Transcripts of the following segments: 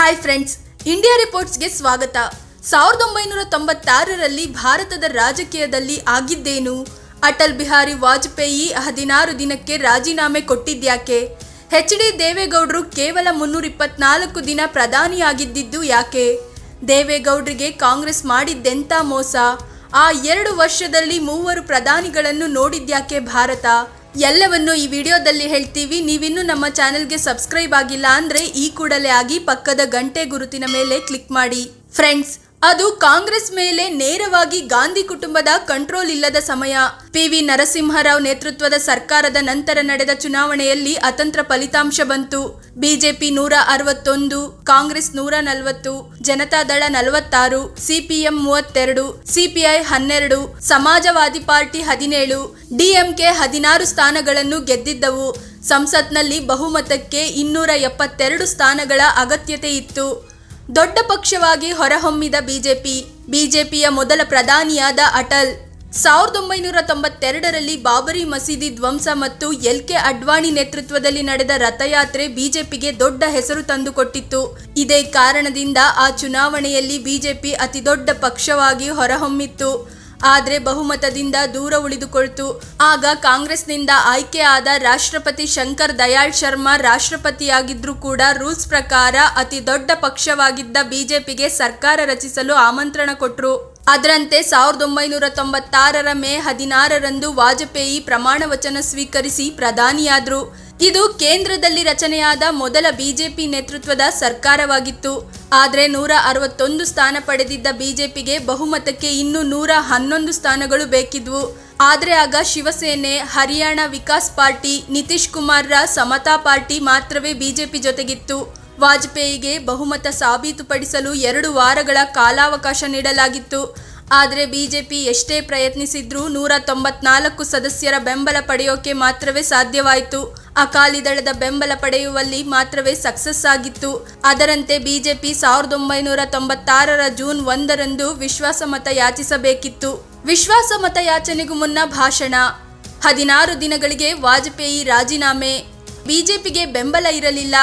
Hi friends, India ರಿಪೋರ್ಟ್ಸ್ಗೆ ಸ್ವಾಗತ. 1996ರಲ್ಲಿ ಭಾರತದ ರಾಜಕೀಯದಲ್ಲಿ ಆಗಿದ್ದೇನು? ಅಟಲ್ ಬಿಹಾರಿ ವಾಜಪೇಯಿ 16 ದಿನಕ್ಕೆ ರಾಜೀನಾಮೆ ಕೊಟ್ಟಿದ್ಯಾಕೆ? ಎಚ್.ಡಿ. ದೇವೇಗೌಡರು ಕೇವಲ 324 ದಿನ ಪ್ರಧಾನಿಯಾಗಿದ್ದಿದ್ದು ಯಾಕೆ? ದೇವೇಗೌಡರಿಗೆ ಕಾಂಗ್ರೆಸ್ ಮಾಡಿದ್ದೆಂಥ ಮೋಸ? ಆ 2 ವರ್ಷದಲ್ಲಿ 3 ಪ್ರಧಾನಿಗಳನ್ನು ನೋಡಿದ್ಯಾಕೆ ಭಾರತ? ಎಲ್ಲವನ್ನು ಈ ವಿಡಿಯೋದಲ್ಲಿ ಹೇಳ್ತೀವಿ. ನೀವಿನ್ನೂ ನಮ್ಮ ಚಾನೆಲ್ಗೆ ಸಬ್ಸ್ಕ್ರೈಬ್ ಆಗಿಲ್ಲ ಅಂದ್ರೆ ಈ ಕೂಡಲೇ ಆಗಿ ಪಕ್ಕದ ಗಂಟೆ ಗುರುತಿನ ಮೇಲೆ ಕ್ಲಿಕ್ ಮಾಡಿ. ಫ್ರೆಂಡ್ಸ್, ಅದು ಕಾಂಗ್ರೆಸ್ ಮೇಲೆ ನೇರವಾಗಿ ಗಾಂಧಿ ಕುಟುಂಬದ ಕಂಟ್ರೋಲ್ ಇಲ್ಲದ ಸಮಯ. ಪಿ.ವಿ. ನರಸಿಂಹರಾವ್ ನೇತೃತ್ವದ ಸರ್ಕಾರದ ನಂತರ ನಡೆದ ಚುನಾವಣೆಯಲ್ಲಿ ಅತಂತ್ರ ಫಲಿತಾಂಶ ಬಂತು. BJP 161, Congress 140, Janata Dal 46, CPM 32, CPI 12, ಸಮಾಜವಾದಿ ಪಾರ್ಟಿ 17, ಡಿಎಂಕೆ 16 ಸ್ಥಾನಗಳನ್ನು ಗೆದ್ದಿದ್ದವು. ಸಂಸತ್ನಲ್ಲಿ ಬಹುಮತಕ್ಕೆ 272 ಸ್ಥಾನಗಳ ಅಗತ್ಯತೆ ಇತ್ತು. ದೊಡ್ಡ ಪಕ್ಷವಾಗಿ ಹೊರಹೊಮ್ಮಿದ ಬಿಜೆಪಿಯ ಮೊದಲ ಪ್ರಧಾನಿಯಾದ ಅಟಲ್ 1992ರಲ್ಲಿ ಬಾಬರಿ ಮಸೀದಿ ಧ್ವಂಸ ಮತ್ತು ಎಲ್.ಕೆ. ಅಡ್ವಾಣಿ ನೇತೃತ್ವದಲ್ಲಿ ನಡೆದ ರಥಯಾತ್ರೆ ಬಿಜೆಪಿಗೆ ದೊಡ್ಡ ಹೆಸರು ತಂದುಕೊಟ್ಟಿತ್ತು. ಇದೇ ಕಾರಣದಿಂದ ಆ ಚುನಾವಣೆಯಲ್ಲಿ ಬಿಜೆಪಿ ಅತಿ ದೊಡ್ಡ ಪಕ್ಷವಾಗಿ ಹೊರಹೊಮ್ಮಿತ್ತು. ಆದರೆ ಬಹುಮತದಿಂದ ದೂರ ಉಳಿದುಕೊಳ್ತು. ಆಗ ಕಾಂಗ್ರೆಸ್ನಿಂದ ಆಯ್ಕೆ ಆದ ರಾಷ್ಟ್ರಪತಿ ಶಂಕರ್ ದಯಾಳ್ ಶರ್ಮಾ ರಾಷ್ಟ್ರಪತಿಯಾಗಿದ್ರೂ ಕೂಡ ರೂಲ್ಸ್ ಪ್ರಕಾರ ಅತಿ ದೊಡ್ಡ ಪಕ್ಷವಾಗಿದ್ದ ಬಿಜೆಪಿಗೆ ಸರ್ಕಾರ ರಚಿಸಲು ಆಮಂತ್ರಣ ಕೊಟ್ರು. ಅದರಂತೆ 1996ರ ಮೇ 16ರಂದು ವಾಜಪೇಯಿ ಪ್ರಮಾಣ ವಚನ ಸ್ವೀಕರಿಸಿ ಪ್ರಧಾನಿಯಾದ್ರು. ಇದು ಕೇಂದ್ರದಲ್ಲಿ ರಚನೆಯಾದ ಮೊದಲ ಬಿಜೆಪಿ ನೇತೃತ್ವದ ಸರ್ಕಾರವಾಗಿತ್ತು. ಆದರೆ 161 ಸ್ಥಾನ ಪಡೆದಿದ್ದ ಬಿಜೆಪಿಗೆ ಬಹುಮತಕ್ಕೆ ಇನ್ನೂ 111 ಸ್ಥಾನಗಳು ಬೇಕಿದ್ವು. ಆದರೆ ಆಗ ಶಿವಸೇನೆ, ಹರಿಯಾಣ ವಿಕಾಸ್ ಪಾರ್ಟಿ, ನಿತೀಶ್ ಕುಮಾರ್ರ ಸಮತಾ ಪಾರ್ಟಿ ಮಾತ್ರವೇ ಬಿಜೆಪಿ ಜೊತೆಗಿತ್ತು. ವಾಜಪೇಯಿಗೆ ಬಹುಮತ ಸಾಬೀತುಪಡಿಸಲು 2 ವಾರಗಳ ಕಾಲಾವಕಾಶ ನೀಡಲಾಗಿತ್ತು. ಆದರೆ ಬಿಜೆಪಿ ಎಷ್ಟೇ ಪ್ರಯತ್ನಿಸಿದ್ರೂ 194 ಸದಸ್ಯರ ಬೆಂಬಲ ಪಡೆಯೋಕೆ ಮಾತ್ರವೇ ಸಾಧ್ಯವಾಯಿತು. ಅಕಾಲಿ ದಳದ ಬೆಂಬಲ ಪಡೆಯುವಲ್ಲಿ ಮಾತ್ರವೇ ಸಕ್ಸಸ್ ಆಗಿತ್ತು. ಅದರಂತೆ ಬಿಜೆಪಿ 1996ರ ಜೂನ್ 1ರಂದು ವಿಶ್ವಾಸಮತ ಯಾಚಿಸಬೇಕಿತ್ತು. ವಿಶ್ವಾಸಮತ ಯಾಚನೆಗೂ ಮುನ್ನ ಭಾಷಣ. 16 ದಿನಗಳಿಗೆ ವಾಜಪೇಯಿ ರಾಜೀನಾಮೆ. ಬಿಜೆಪಿಗೆ ಬೆಂಬಲ ಇರಲಿಲ್ಲ.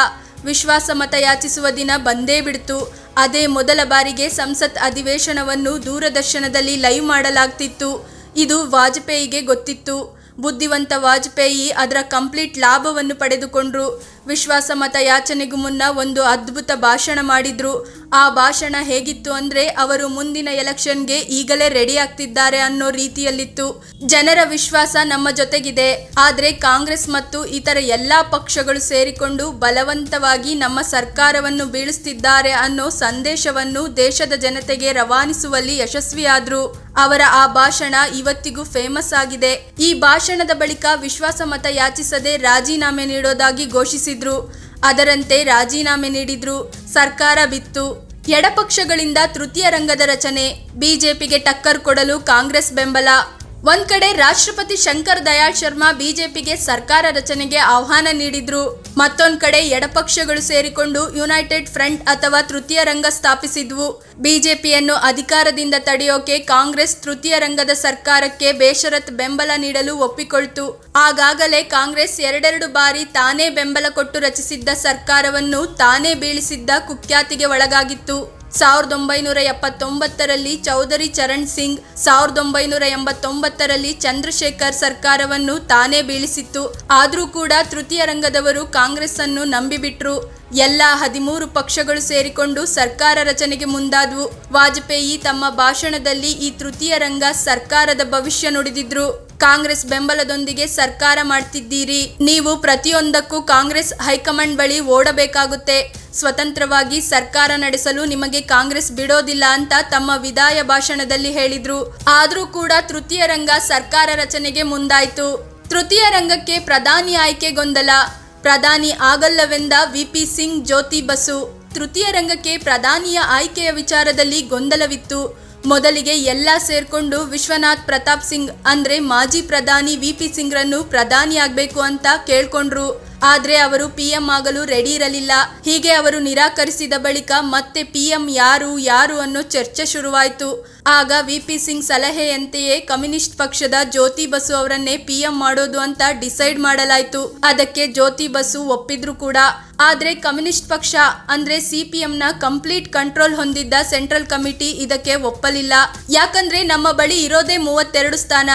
ವಿಶ್ವಾಸಮತ ಯಾಚಿಸುವ ದಿನ ಬಂದೇ ಬಿಡ್ತು. ಅದೇ ಮೊದಲ ಬಾರಿಗೆ ಸಂಸತ್ ಅಧಿವೇಶನವನ್ನು ದೂರದರ್ಶನದಲ್ಲಿ ಲೈವ್ ಮಾಡಲಾಗ್ತಿತ್ತು. ಇದು ವಾಜಪೇಯಿಗೆ ಗೊತ್ತಿತ್ತು. ಬುದ್ಧಿವಂತ ವಾಜಪೇಯಿ ಅದರ ಕಂಪ್ಲೀಟ್ ಲಾಭವನ್ನು ಪಡೆದುಕೊಂಡ್ರು. ವಿಶ್ವಾಸಮತ ಯಾಚನೆಗೂ ಮುನ್ನ ಒಂದು ಅದ್ಭುತ ಭಾಷಣ ಮಾಡಿದ್ರು. ಆ ಭಾಷಣ ಹೇಗಿತ್ತು ಅಂದ್ರೆ ಅವರು ಮುಂದಿನ ಎಲೆಕ್ಷನ್ಗೆ ಈಗಲೇ ರೆಡಿ ಆಗ್ತಿದ್ದಾರೆ ಅನ್ನೋ ರೀತಿಯಲ್ಲಿತ್ತು. ಜನರ ವಿಶ್ವಾಸ ನಮ್ಮ ಜೊತೆಗಿದೆ, ಆದ್ರೆ ಕಾಂಗ್ರೆಸ್ ಮತ್ತು ಇತರ ಎಲ್ಲಾ ಪಕ್ಷಗಳು ಸೇರಿಕೊಂಡು ಬಲವಂತವಾಗಿ ನಮ್ಮ ಸರ್ಕಾರವನ್ನು ಬೀಳಿಸ್ತಿದ್ದಾರೆ ಅನ್ನೋ ಸಂದೇಶವನ್ನು ದೇಶದ ಜನತೆಗೆ ರವಾನಿಸುವಲ್ಲಿ ಯಶಸ್ವಿಯಾದ್ರು. ಅವರ ಆ ಭಾಷಣ ಇವತ್ತಿಗೂ ಫೇಮಸ್ ಆಗಿದೆ. ಈ ಭಾಷಣದ ಬಳಿಕ ವಿಶ್ವಾಸಮತ ಯಾಚಿಸದೆ ರಾಜೀನಾಮೆ ನೀಡೋದಾಗಿ ಘೋಷಿಸಿದ್ರು. ಅದರಂತೆ ರಾಜೀನಾಮೆ ನೀಡಿದ್ರು. ಸರ್ಕಾರ ಬಿತ್ತು. ಎಡಪಕ್ಷಗಳಿಂದ ತೃತೀಯ ರಂಗದ ರಚನೆ. ಬಿಜೆಪಿಗೆ ಟಕ್ಕರ್ ಕೊಡಲು ಕಾಂಗ್ರೆಸ್ ಬೆಂಬಲ. ಒಂದ್ ಕಡೆ ರಾಷ್ಟ್ರಪತಿ ಶಂಕರ್ ದಯಾಳ್ ಶರ್ಮಾ ಬಿಜೆಪಿಗೆ ಸರ್ಕಾರ ರಚನೆಗೆ ಆಹ್ವಾನ ನೀಡಿದ್ರು. ಮತ್ತೊಂದ್ ಕಡೆ ಎಡಪಕ್ಷಗಳು ಸೇರಿಕೊಂಡು ಯುನೈಟೆಡ್ ಫ್ರಂಟ್ ಅಥವಾ ತೃತೀಯ ರಂಗ ಸ್ಥಾಪಿಸಿದ್ವು. ಬಿಜೆಪಿಯನ್ನು ಅಧಿಕಾರದಿಂದ ತಡೆಯೋಕೆ ಕಾಂಗ್ರೆಸ್ ತೃತೀಯ ರಂಗದ ಸರ್ಕಾರಕ್ಕೆ ಬೇಷರತ್ ಬೆಂಬಲ ನೀಡಲು ಒಪ್ಪಿಕೊಳ್ತು. ಆಗಾಗಲೇ ಕಾಂಗ್ರೆಸ್ 2 ಬಾರಿ ತಾನೇ ಬೆಂಬಲ ಕೊಟ್ಟು ರಚಿಸಿದ್ದ ಸರ್ಕಾರವನ್ನು ತಾನೇ ಬೀಳಿಸಿದ್ದ ಕುಖ್ಯಾತಿಗೆ ಒಳಗಾಗಿತ್ತು. 1979ರಲ್ಲಿ ಚೌಧರಿ ಚರಣ್ ಸಿಂಗ್, 1989ರಲ್ಲಿ ಚಂದ್ರಶೇಖರ್ ಸರ್ಕಾರವನ್ನು ತಾನೇ ಬೀಳಿಸಿತ್ತು. ಆದ್ರೂ ಕೂಡ ತೃತೀಯ ರಂಗದವರು ಕಾಂಗ್ರೆಸ್ ಅನ್ನು ನಂಬಿಬಿಟ್ರು. ಎಲ್ಲ 13 ಪಕ್ಷಗಳು ಸೇರಿಕೊಂಡು ಸರ್ಕಾರ ರಚನೆಗೆ ಮುಂದಾದವು. ವಾಜಪೇಯಿ ತಮ್ಮ ಭಾಷಣದಲ್ಲಿ ಈ ತೃತೀಯ ರಂಗ ಸರ್ಕಾರದ ಭವಿಷ್ಯ ನುಡಿದಿದ್ರು. ಕಾಂಗ್ರೆಸ್ ಬೆಂಬಲದೊಂದಿಗೆ ಸರ್ಕಾರ ಮಾಡ್ತಿದ್ದೀರಿ, ನೀವು ಪ್ರತಿಯೊಂದಕ್ಕೂ ಕಾಂಗ್ರೆಸ್ ಹೈಕಮಾಂಡ್ ಬಳಿ ಓಡಬೇಕಾಗುತ್ತೆ. ಸ್ವತಂತ್ರವಾಗಿ ಸರ್ಕಾರ ನಡೆಸಲು ನಿಮಗೆ ಕಾಂಗ್ರೆಸ್ ಬಿಡೋದಿಲ್ಲ ಅಂತ ತಮ್ಮ ವಿದಾಯ ಭಾಷಣದಲ್ಲಿ ಹೇಳಿದ್ರು. ಆದ್ರೂ ಕೂಡ ತೃತೀಯ ರಂಗ ಸರ್ಕಾರ ರಚನೆಗೆ ಮುಂದಾಯ್ತು. ತೃತೀಯ ರಂಗಕ್ಕೆ ಪ್ರಧಾನಿ ಆಯ್ಕೆ ಗೊಂದಲ. ಪ್ರಧಾನಿ ಆಗಲ್ಲವೆಂದ ವಿ.ಪಿ. ಸಿಂಗ್, ಜ್ಯೋತಿ ಬಸು. ತೃತೀಯ ರಂಗಕ್ಕೆ ಪ್ರಧಾನಿಯ ಆಯ್ಕೆಯ ವಿಚಾರದಲ್ಲಿ ಗೊಂದಲವಿತ್ತು. ಮೊದಲಿಗೆ ಎಲ್ಲ ಸೇರ್ಕೊಂಡು ವಿಶ್ವನಾಥ್ ಪ್ರತಾಪ್ ಸಿಂಗ್ ಅಂದ್ರೆ ಮಾಜಿ ಪ್ರಧಾನಿ ವಿ.ಪಿ. ಸಿಂಗ್ರನ್ನು ಪ್ರಧಾನಿ ಆಗ್ಬೇಕು ಅಂತ ಕೇಳ್ಕೊಂಡ್ರು. ಆದ್ರೆ ಅವರು ಪಿಎಂ ಆಗಲು ರೆಡಿ ಇರಲಿಲ್ಲ. ಹೀಗೆ ಅವರು ನಿರಾಕರಿಸಿದ ಬಳಿಕ ಮತ್ತೆ ಪಿಎಂ ಯಾರು ಅನ್ನೋ ಚರ್ಚೆ ಶುರುವಾಯಿತು. ಆಗ ವಿಪಿ ಸಿಂಗ್ ಸಲಹೆಯಂತೆಯೇ ಕಮ್ಯುನಿಸ್ಟ್ ಪಕ್ಷದ ಜ್ಯೋತಿ ಬಸು ಅವರನ್ನೇ ಪಿಎಂ ಮಾಡೋದು ಅಂತ ಡಿಸೈಡ್ ಮಾಡಲಾಯಿತು. ಅದಕ್ಕೆ ಜ್ಯೋತಿ ಬಸು ಒಪ್ಪಿದ್ರು ಕೂಡ. ಆದ್ರೆ ಕಮ್ಯುನಿಸ್ಟ್ ಪಕ್ಷ ಅಂದ್ರೆ ಸಿಪಿಎಂನ ಕಂಪ್ಲೀಟ್ ಕಂಟ್ರೋಲ್ ಹೊಂದಿದ್ದ ಸೆಂಟ್ರಲ್ ಕಮಿಟಿ ಇದಕ್ಕೆ ಒಪ್ಪಲಿಲ್ಲ. ಯಾಕಂದ್ರೆ ನಮ್ಮ ಬಳಿ ಇರೋದೇ 32 ಸ್ಥಾನ.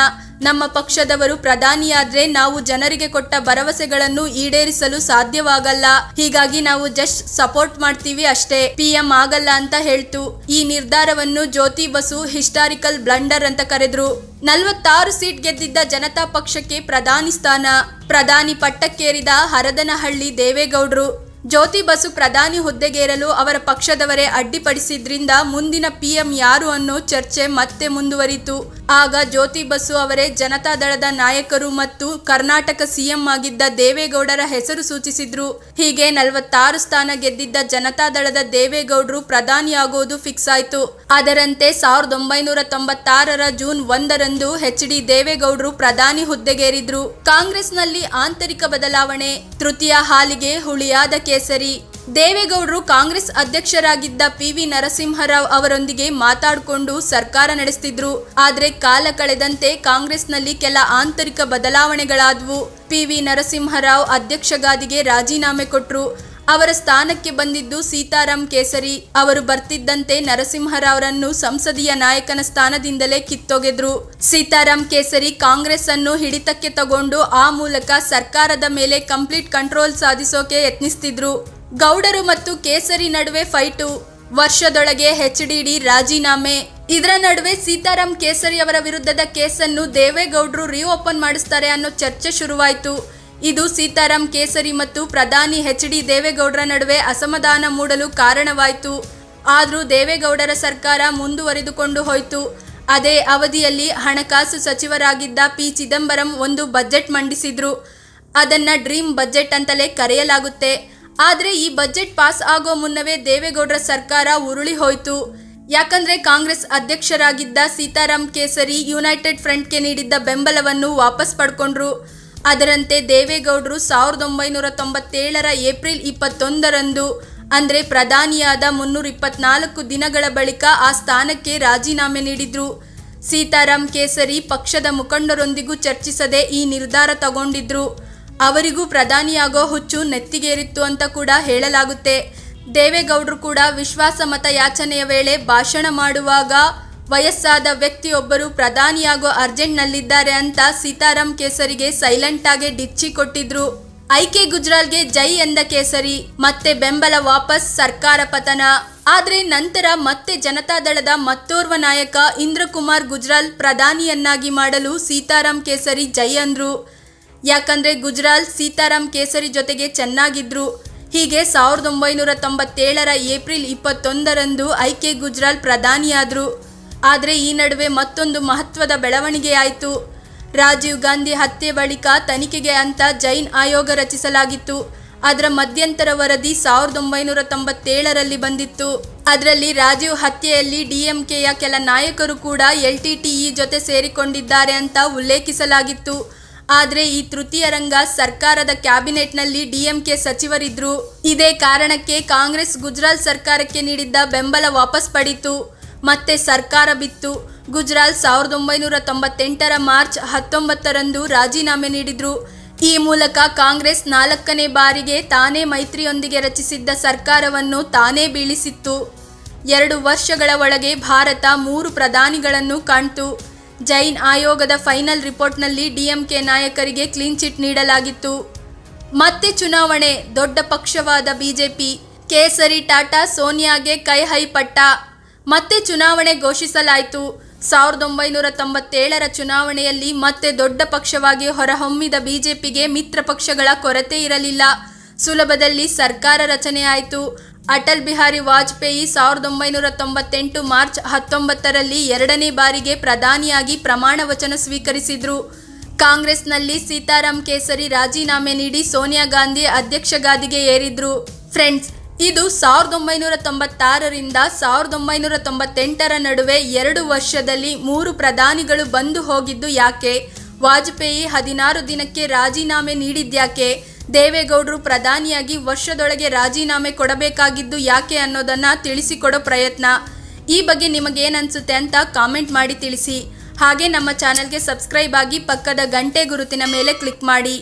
ನಮ್ಮ ಪಕ್ಷದವರು ಪ್ರಧಾನಿಯಾದ್ರೆ ನಾವು ಜನರಿಗೆ ಕೊಟ್ಟ ಭರವಸೆಗಳನ್ನು ಈಡೇರಿಸಲು ಸಾಧ್ಯವಾಗಲ್ಲ. ಹೀಗಾಗಿ ನಾವು ಜಸ್ಟ್ ಸಪೋರ್ಟ್ ಮಾಡ್ತೀವಿ ಅಷ್ಟೇ, ಪಿಎಂ ಆಗಲ್ಲ ಅಂತ ಹೇಳ್ತು. ಈ ನಿರ್ಧಾರವನ್ನು ಜ್ಯೋತಿ ಬಸು ಹಿಸ್ಟಾರಿಕಲ್ ಬ್ಲಂಡರ್ ಅಂತ ಕರೆದ್ರು. 46 ಸೀಟ್ ಗೆದ್ದಿದ್ದ ಜನತಾ ಪಕ್ಷಕ್ಕೆ ಪ್ರಧಾನಿ ಸ್ಥಾನ. ಪ್ರಧಾನಿ ಪಟ್ಟಕ್ಕೇರಿದ ಹರದನಹಳ್ಳಿ ದೇವೇಗೌಡರು. ಜ್ಯೋತಿ ಬಸು ಪ್ರಧಾನಿ ಹುದ್ದೆಗೇರಲು ಅವರ ಪಕ್ಷದವರೇ ಅಡ್ಡಿಪಡಿಸಿದ್ರಿಂದ ಮುಂದಿನ ಪಿಎಂ ಯಾರು ಅನ್ನೋ ಚರ್ಚೆ ಮತ್ತೆ ಮುಂದುವರಿತು. ಆಗ ಜ್ಯೋತಿ ಬಸು ಅವರೇ ಜನತಾದಳದ ನಾಯಕರು ಮತ್ತು ಕರ್ನಾಟಕ ಸಿಎಂ ಆಗಿದ್ದ ದೇವೇಗೌಡರ ಹೆಸರು ಸೂಚಿಸಿದ್ರು. ಹೀಗೆ 46 ಸ್ಥಾನ ಗೆದ್ದಿದ್ದ ಜನತಾದಳದ ದೇವೇಗೌಡರು ಪ್ರಧಾನಿಯಾಗೋದು ಫಿಕ್ಸ್ ಆಯ್ತು. ಅದರಂತೆ 1996ರ ಜೂನ್ 1ರಂದು ಎಚ್.ಡಿ. ದೇವೇಗೌಡರು ಪ್ರಧಾನಿ ಹುದ್ದೆಗೇರಿದ್ರು. ಕಾಂಗ್ರೆಸ್ನಲ್ಲಿ ಆಂತರಿಕ ಬದಲಾವಣೆ. ತೃತೀಯ ಹಾಲಿಗೆ ಹುಳಿಯಾದ ಕೇಸರಿ. ದೇವೇಗೌಡರು ಕಾಂಗ್ರೆಸ್ ಅಧ್ಯಕ್ಷರಾಗಿದ್ದ ಪಿ.ವಿ. ನರಸಿಂಹರಾವ್ ಅವರೊಂದಿಗೆ ಮಾತಾಡಿಕೊಂಡು ಸರ್ಕಾರ ನಡೆಸ್ತಿದ್ರು. ಆದ್ರೆ ಕಾಲ ಕಳೆದಂತೆ ಕಾಂಗ್ರೆಸ್ನಲ್ಲಿ ಕೆಲ ಆಂತರಿಕ ಬದಲಾವಣೆಗಳಾದವು. ಪಿ.ವಿ. ನರಸಿಂಹರಾವ್ ಅಧ್ಯಕ್ಷ ಗಾದಿಗೆ ರಾಜೀನಾಮೆ ಕೊಟ್ರು. ಅವರ ಸ್ಥಾನಕ್ಕೆ ಬಂದಿದ್ದು ಸೀತಾರಾಮ್ ಕೇಸರಿ. ಅವರು ಬರ್ತಿದ್ದಂತೆ ನರಸಿಂಹರಾವ್ರನ್ನು ಸಂಸದೀಯ ನಾಯಕನ ಸ್ಥಾನದಿಂದಲೇ ಕಿತ್ತೊಗೆದ್ರು. ಸೀತಾರಾಮ್ ಕೇಸರಿ ಕಾಂಗ್ರೆಸ್ ಅನ್ನು ಹಿಡಿತಕ್ಕೆ ತಗೊಂಡು ಆ ಮೂಲಕ ಸರ್ಕಾರದ ಮೇಲೆ ಕಂಪ್ಲೀಟ್ ಕಂಟ್ರೋಲ್ ಸಾಧಿಸೋಕೆ ಯತ್ನಿಸ್ತಿದ್ರು. ಗೌಡರು ಮತ್ತು ಕೇಸರಿ ನಡುವೆ ಫೈಟು. ವರ್ಷದೊಳಗೆ ಎಚ್.ಡಿ.ಡಿ ರಾಜೀನಾಮೆ. ಇದರ ನಡುವೆ ಸೀತಾರಾಮ್ ಕೇಸರಿ ಅವರ ವಿರುದ್ಧದ ಕೇಸನ್ನು ದೇವೇಗೌಡರು ರಿಓಪನ್ ಮಾಡಿಸ್ತಾರೆ ಅನ್ನೋ ಚರ್ಚೆ ಶುರುವಾಯಿತು. ಇದು ಸೀತಾರಾಮ್ ಕೇಸರಿ ಮತ್ತು ಪ್ರಧಾನಿ ಎಚ್.ಡಿ. ದೇವೇಗೌಡರ ನಡುವೆ ಅಸಮಾಧಾನ ಮೂಡಲು ಕಾರಣವಾಯಿತು. ಆದರೂ ದೇವೇಗೌಡರ ಸರ್ಕಾರ ಮುಂದುವರಿದುಕೊಂಡು ಹೋಯಿತು. ಅದೇ ಅವಧಿಯಲ್ಲಿ ಹಣಕಾಸು ಸಚಿವರಾಗಿದ್ದ ಪಿ. ಚಿದಂಬರಂ ಒಂದು ಬಜೆಟ್ ಮಂಡಿಸಿದ್ರು. ಅದನ್ನ ಡ್ರೀಮ್ ಬಜೆಟ್ ಅಂತಲೇ ಕರೆಯಲಾಗುತ್ತೆ. ಆದರೆ ಈ ಬಜೆಟ್ ಪಾಸ್ ಆಗೋ ಮುನ್ನವೇ ದೇವೇಗೌಡರ ಸರ್ಕಾರ ಉರುಳಿ ಹೋಯಿತು. ಯಾಕಂದ್ರೆ ಕಾಂಗ್ರೆಸ್ ಅಧ್ಯಕ್ಷರಾಗಿದ್ದ ಸೀತಾರಾಮ್ ಕೇಸರಿ ಯುನೈಟೆಡ್ ಫ್ರಂಟ್ಗೆ ನೀಡಿದ್ದ ಬೆಂಬಲವನ್ನು ವಾಪಸ್ ಪಡ್ಕೊಂಡ್ರು. ಅದರಂತೆ ದೇವೇಗೌಡರು 1997ರ ಏಪ್ರಿಲ್ 21ರಂದು ಅಂದರೆ ಪ್ರಧಾನಿಯಾದ 324 ದಿನಗಳ ಬಳಿಕ ಆ ಸ್ಥಾನಕ್ಕೆ ರಾಜೀನಾಮೆ ನೀಡಿದ್ರು. ಸೀತಾರಾಮ್ ಕೇಸರಿ ಪಕ್ಷದ ಮುಖಂಡರೊಂದಿಗೂ ಚರ್ಚಿಸದೆ ಈ ನಿರ್ಧಾರ ತಗೊಂಡಿದ್ರು. ಅವರಿಗೂ ಪ್ರಧಾನಿಯಾಗೋ ಹುಚ್ಚು ನೆತ್ತಿಗೇರಿತ್ತು ಅಂತ ಕೂಡ ಹೇಳಲಾಗುತ್ತೆ. ದೇವೇಗೌಡರು ಕೂಡ ವಿಶ್ವಾಸ ಮತ ಯಾಚನೆಯ ವೇಳೆ ಭಾಷಣ ಮಾಡುವಾಗ ವಯಸ್ಸಾದ ವ್ಯಕ್ತಿಯೊಬ್ಬರು ಪ್ರಧಾನಿಯಾಗೋ ಅರ್ಜೆಂಟ್ನಲ್ಲಿದ್ದಾರೆ ಅಂತ ಸೀತಾರಾಮ್ ಕೇಸರಿಗೆ ಸೈಲೆಂಟ್ ಆಗಿ ಡಿಚ್ಚಿ ಕೊಟ್ಟಿದ್ರು. ಐಕೆ ಗುಜ್ರಾಲ್ಗೆ ಜೈ ಎಂದ ಕೇಸರಿ. ಮತ್ತೆ ಬೆಂಬಲ ವಾಪಸ್, ಸರ್ಕಾರ ಪತನ. ಆದ್ರೆ ನಂತರ ಮತ್ತೆ ಜನತಾದಳದ ಮತ್ತೋರ್ವ ನಾಯಕ ಇಂದ್ರಕುಮಾರ್ ಗುಜ್ರಾಲ್ ಪ್ರಧಾನಿಯನ್ನಾಗಿ ಮಾಡಲು ಸೀತಾರಾಮ್ ಕೇಸರಿ ಜೈ ಅಂದ್ರು. ಯಾಕಂದ್ರೆ ಗುಜ್ರಾಲ್ ಸೀತಾರಾಮ್ ಕೇಸರಿ ಜೊತೆಗೆ ಚೆನ್ನಾಗಿದ್ರು. ಹೀಗೆ 1997ರ ಏಪ್ರಿಲ್ 21ರಂದು ಐಕೆ ಗುಜ್ರಾಲ್ ಪ್ರಧಾನಿಯಾದ್ರು. ಆದರೆ ಈ ನಡುವೆ ಮತ್ತೊಂದು ಮಹತ್ವದ ಬೆಳವಣಿಗೆ ಆಯಿತು. ರಾಜೀವ್ ಗಾಂಧಿ ಹತ್ಯೆ ಬಳಿಕ ತನಿಖೆಗೆ ಅಂತ ಜೈನ್ ಆಯೋಗ ರಚಿಸಲಾಗಿತ್ತು. ಅದರ ಮಧ್ಯಂತರ ವರದಿ 1997ರಲ್ಲಿ ಬಂದಿತ್ತು. ಅದರಲ್ಲಿ ರಾಜೀವ್ ಹತ್ಯೆಯಲ್ಲಿ ಡಿಎಂಕೆಯ ಕೆಲ ನಾಯಕರು ಕೂಡ ಎಲ್ಟಿಟಿಇ ಜೊತೆ ಸೇರಿಕೊಂಡಿದ್ದಾರೆ ಅಂತ ಉಲ್ಲೇಖಿಸಲಾಗಿತ್ತು. ಆದರೆ ಈ ತೃತೀಯ ರಂಗ ಸರ್ಕಾರದ ಕ್ಯಾಬಿನೆಟ್ನಲ್ಲಿ ಡಿಎಂಕೆ ಸಚಿವರಿದ್ರು. ಇದೇ ಕಾರಣಕ್ಕೆ ಕಾಂಗ್ರೆಸ್ ಗುಜ್ರಾಲ್ ಸರ್ಕಾರಕ್ಕೆ ನೀಡಿದ್ದ ಬೆಂಬಲ ವಾಪಸ್ ಪಡೀತು. ಮತ್ತೆ ಸರ್ಕಾರ ಬಿತ್ತು. ಗುಜ್ರಾಲ್ 1998ರ ಮಾರ್ಚ್ 19ರಂದು ರಾಜೀನಾಮೆ ನೀಡಿದ್ರು. ಈ ಮೂಲಕ ಕಾಂಗ್ರೆಸ್ 4ನೇ ಬಾರಿಗೆ ತಾನೇ ಮೈತ್ರಿಯೊಂದಿಗೆ ರಚಿಸಿದ್ದ ಸರ್ಕಾರವನ್ನು ತಾನೇ ಬೀಳಿಸಿತ್ತು. 2 ವರ್ಷಗಳ ಒಳಗೆ ಭಾರತ 3 ಪ್ರಧಾನಿಗಳನ್ನು ಕಾಣ್ತು. ಜೈನ್ ಆಯೋಗದ ಫೈನಲ್ ರಿಪೋರ್ಟ್ನಲ್ಲಿ ಡಿಎಂಕೆ ನಾಯಕರಿಗೆ ಕ್ಲೀನ್ ಚಿಟ್ ನೀಡಲಾಗಿತ್ತು. ಮತ್ತೆ ಚುನಾವಣೆ. ದೊಡ್ಡ ಪಕ್ಷವಾದ ಬಿಜೆಪಿ. ಕೇಸರಿ ಟಾಟಾ ಸೋನಿಯಾಗೆ ಕೈ ಹೈ ಪಟ್ಟ. ಮತ್ತೆ ಚುನಾವಣೆ ಘೋಷಿಸಲಾಯಿತು. 1997ರ ಚುನಾವಣೆಯಲ್ಲಿ ಮತ್ತೆ ದೊಡ್ಡ ಪಕ್ಷವಾಗಿ ಹೊರಹೊಮ್ಮಿದ ಬಿಜೆಪಿಗೆ ಮಿತ್ರ ಪಕ್ಷಗಳ ಕೊರತೆ ಇರಲಿಲ್ಲ. ಸುಲಭದಲ್ಲಿ ಸರ್ಕಾರ ರಚನೆಯಾಯಿತು. ಅಟಲ್ ಬಿಹಾರಿ ವಾಜಪೇಯಿ 1998 ಮಾರ್ಚ್ 19ರಲ್ಲಿ 2ನೇ ಬಾರಿಗೆ ಪ್ರಧಾನಿಯಾಗಿ ಪ್ರಮಾಣ ವಚನ ಸ್ವೀಕರಿಸಿದ್ರು. ಕಾಂಗ್ರೆಸ್ನಲ್ಲಿ ಸೀತಾರಾಮ್ ಕೇಸರಿ ರಾಜೀನಾಮೆ ನೀಡಿ ಸೋನಿಯಾ ಗಾಂಧಿ ಅಧ್ಯಕ್ಷ ಗಾದಿಗೆ ಏರಿದ್ರು. ಫ್ರೆಂಡ್ಸ್, ಇದು 1996ರಿಂದ 1998ರ ನಡುವೆ 2 ವರ್ಷದಲ್ಲಿ 3 ಪ್ರಧಾನಿಗಳು ಬಂದು ಹೋಗಿದ್ದು ಯಾಕೆ? ವಾಜಪೇಯಿ 16 ದಿನಕ್ಕೆ ರಾಜೀನಾಮೆ ನೀಡಿದ್ಯಾಕೆ? ದೇವೇಗೌಡರು ಪ್ರಧಾನಿಯಾಗಿ ವರ್ಷದೊಳಗೆ ರಾಜೀನಾಮೆ ಕೊಡಬೇಕಾಗಿದ್ದು ಯಾಕೆ ಅನ್ನೋದನ್ನ ತಿಳಿಸಿಕೊಡೋ ಪ್ರಯತ್ನ. ಈ ಬಗ್ಗೆ ನಿಮಗೇನನ್ಸುತ್ತೆ ಅಂತ ಕಾಮೆಂಟ್ ಮಾಡಿ ತಿಳಿಸಿ. ಹಾಗೆ ನಮ್ಮ ಚಾನೆಲ್ಗೆ ಸಬ್ಸ್ಕ್ರೈಬ್ ಆಗಿ ಪಕ್ಕದ ಗಂಟೆ ಗುರುತಿನ ಮೇಲೆ ಕ್ಲಿಕ್ ಮಾಡಿ.